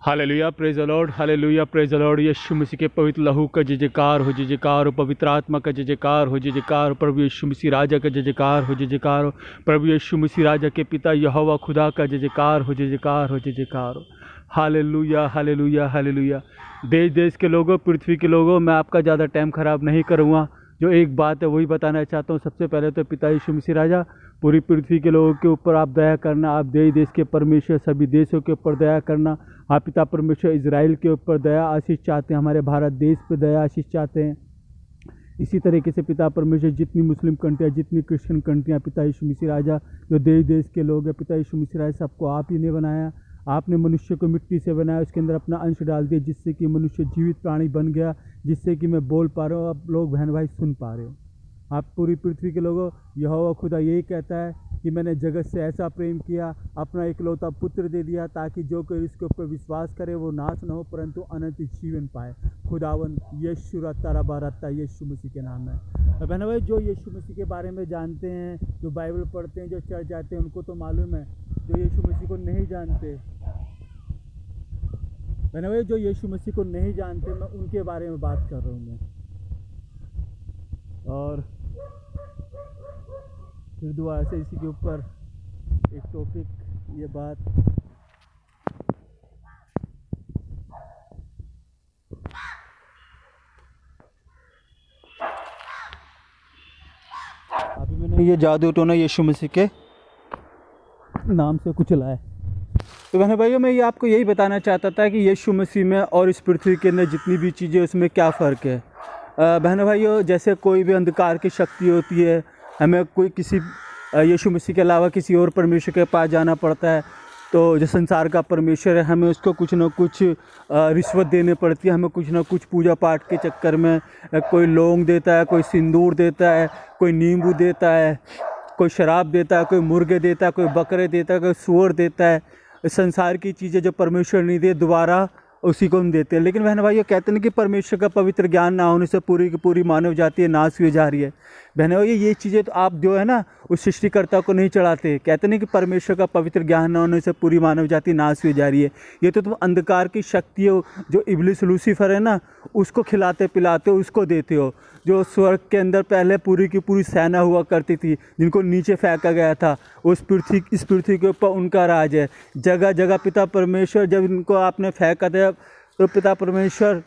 Hallelujah praise the lord, hallelujah praise the lord. Yeshu Masih के पवित्र लहू का जय जयकार हो, जय जयकार हो। पवित्र आत्मा का जय जयकार हो, जय जयकार हो। प्रभु यीशु मसीह राजा का जय जयकार हो, जय जयकार हो। प्रभु यीशु मसीह राजा के पिता यहोवा खुदा का जय जयकार हो, जय जयकार हो, जय जयकार हो। Hallelujah hallelujah hallelujah. देश देश के लोगों, पृथ्वी के लोगों, मैं आपका ज़्यादा टाइम ख़राब नहीं करूँगा। जो एक बात है वही बताना चाहता हूँ। सबसे पहले तो पिता यीशु मसीह राजा, पूरी पृथ्वी के लोगों के ऊपर आप दया करना। आप देश देश के परमेश्वर, सभी देशों के ऊपर दया करना। आप पिता परमेश्वर इजराइल के ऊपर दया आशीष चाहते हैं, हमारे भारत देश पे दया आशीष चाहते हैं। इसी तरीके से पिता परमेश्वर जितनी मुस्लिम कंट्रियाँ, जितनी क्रिश्चियन कंट्रियाँ, पिता यीशु मसीह राजा जो देश देश के लोग हैं, पिता यीशु मसीह राजा सबको आप ही ने बनाया। आपने मनुष्य को मिट्टी से बनाया, उसके अंदर अपना अंश डाल दिया, जिससे कि मनुष्य जीवित प्राणी बन गया, जिससे कि मैं बोल पा रहा हूँ, आप लोग बहन भाई सुन पा रहे हो। आप पूरी पृथ्वी के लोगों, यहोवा खुदा यही कहता है कि मैंने जगत से ऐसा प्रेम किया, अपना इकलौता पुत्र दे दिया, ताकि जो कोई इसके ऊपर विश्वास करे वो नाश न हो परंतु अनंत जीवन पाए। खुदावन यीशु रत्ता रबा रत्ता यीशु मसीह के नाम है। बहन भाई, जो यीशु मसीह के बारे में जानते हैं, जो बाइबल पढ़ते हैं, जो चर्च जाते हैं, उनको तो मालूम है। जो यीशु मसीह को नहीं जानते, बहन भाई, जो यीशु मसीह को नहीं जानते, मैं उनके बारे में बात कर रहा हूँ मैं। और फिर दोबारा से इसी के ऊपर एक टॉपिक, ये बात अभी मैंने ये जादू टोना यीशु मसीह के नाम से कुचला है। तो बहन भाइयों, मैं ये आपको यही बताना चाहता था कि यीशु मसीह में और इस पृथ्वी के अंदर जितनी भी चीज़ें, उसमें क्या फ़र्क है। बहन भाइयों, जैसे कोई भी अंधकार की शक्ति होती है, हमें कोई किसी यीशु मसीह के अलावा किसी और परमेश्वर के पास जाना पड़ता है। तो जो संसार का परमेश्वर है, हमें उसको कुछ ना कुछ रिश्वत देनी पड़ती है, हमें कुछ ना कुछ पूजा पाठ के चक्कर में कोई लौंग देता है, कोई सिंदूर देता है, कोई नींबू देता है, कोई शराब देता है, कोई मुर्गे देता है, कोई बकरे देता है, कोई सूअर देता है। संसार की चीज़ें जो परमेश्वर नहीं दे, दोबारा उसी को हम देते हैं। लेकिन बहन भाइयों, कहते हैं कि परमेश्वर का पवित्र ज्ञान ना होने से पूरी की पूरी मानव जाति नाश हुई जा रही है। बहन भाइयों, ये चीज़ें तो आप जो है ना उस सृष्टिकर्ता को नहीं चढ़ाते। कहते हैं कि परमेश्वर का पवित्र ज्ञान ना होने से पूरी मानव जाति नाश हुई जा रही है। ये तो तुम अंधकार की शक्ति हो, जो इब्लिस लूसीफर है ना, उसको खिलाते पिलाते हो, उसको देते हो। जो स्वर्ग के अंदर पहले पूरी की पूरी सेना हुआ करती थी, जिनको नीचे फेंका गया था, इस पृथ्वी के ऊपर उनका राज है। जगह जगह पिता परमेश्वर, जब इनको आपने फेंका था, तो पिता परमेश्वर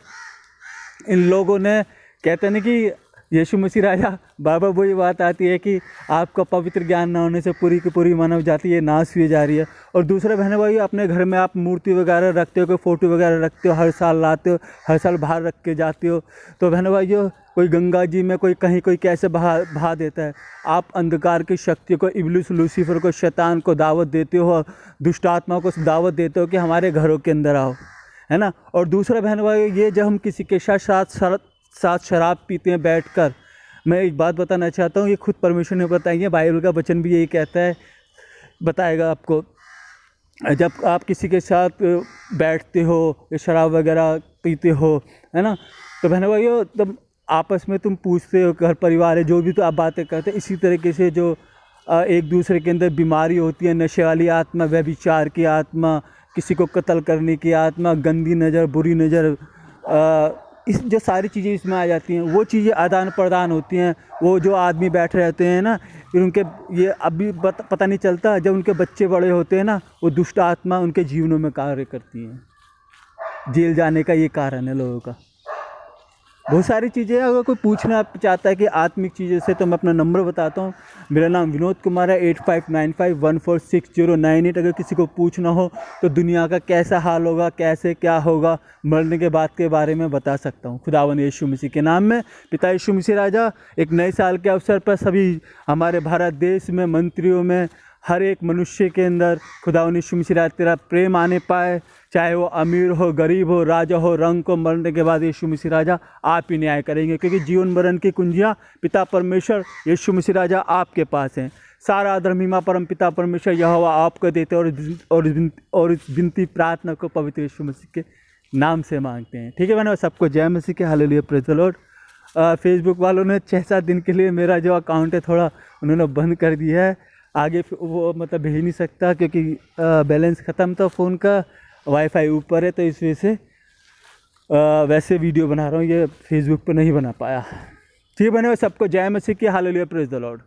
इन लोगों ने, कहते हैं कि यीशु मसीह राजा, बाबा वही बात आती है कि आपका पवित्र ज्ञान न होने से पूरी की पूरी मानव जाति ये नाश हुई जा रही है। और दूसरा बहन भाई, अपने घर में आप मूर्ति वगैरह रखते हो, कोई फ़ोटो वगैरह रखते हो, हर साल लाते हो, हर साल बाहर रख के जाते हो। तो बहन भाइयों, कोई गंगा जी में, कोई कहीं, कोई कैसे बहा देता है। आप अंधकार की शक्ति को, इब्लिस लूसीफर को, शैतान को दावत देते हो, दुष्ट आत्मा को दावत देते हो कि हमारे घरों के अंदर आओ, है ना। और दूसरा बहन भाई, ये जब हम किसी के साथ शराब पीते हैं बैठकर, मैं एक बात बताना चाहता हूँ, ये खुद परमेश्वर ने बताई है, बाइबल का वचन भी यही कहता है, बताएगा आपको। जब आप किसी के साथ बैठते हो या शराब वगैरह पीते हो, है ना, तो बहन भाइयों, तब आपस में तुम पूछते हो, घर परिवार है जो भी, तो आप बातें करते हैं। इसी तरीके से जो एक दूसरे के अंदर बीमारी होती है, नशे वाली आत्मा, व्यभिचार की आत्मा, किसी को कत्ल करने की आत्मा, गंदी नज़र, बुरी नज़र, इस जो सारी चीज़ें इसमें आ जाती हैं, वो चीज़ें आदान प्रदान होती हैं। वो जो आदमी बैठे रहते हैं ना, फिर उनके ये अभी पता नहीं चलता, जब उनके बच्चे बड़े होते हैं ना, वो दुष्ट आत्मा उनके जीवनों में कार्य करती हैं। जेल जाने का ये कारण है लोगों का। बहुत सारी चीज़ें, अगर कोई पूछना चाहता है कि आत्मिक चीज़ों से, तो मैं अपना नंबर बताता हूँ। मेरा नाम विनोद कुमार है, 8595146098। अगर किसी को पूछना हो तो दुनिया का कैसा हाल होगा, कैसे क्या होगा, मरने के बाद के बारे में बता सकता हूँ, खुदावन यीशु मसीह के नाम में। पिता यीशु मसीह राजा, एक नए साल के अवसर पर सभी हमारे भारत देश में, मंत्रियों में, हर एक मनुष्य के अंदर खुदावन यीशु मसीह राजा तेरा प्रेम आने पाए। चाहे वो अमीर हो, गरीब हो, राजा हो, रंग को, मरने के बाद यीशु मसीह राजा आप ही न्याय करेंगे, क्योंकि जीवन मरण की कुंजियाँ पिता परमेश्वर यीशु मसीह राजा आपके पास हैं। सारा आदर महिमा परम पिता परमेश्वर यहोवा आपको देते हैं। और इस विनती प्रार्थना को पवित्र यीशु मसीह के नाम से मांगते हैं। ठीक है बहनों, सबको जय मसीह के, hallelujah, praise the Lord. Facebook वालों ने 6-7 दिन के लिए मेरा जो अकाउंट है थोड़ा उन्होंने बंद कर दिया है। आगे वो मतलब भेज नहीं सकता, क्योंकि बैलेंस ख़त्म था फ़ोन का। वाईफाई ऊपर है तो इस वजह से वैसे वीडियो बना रहा हूँ, ये फेसबुक पर नहीं बना पाया। ठीक है बने, सबको जय मसीह की, हालेलुया, प्रेज द लॉर्ड।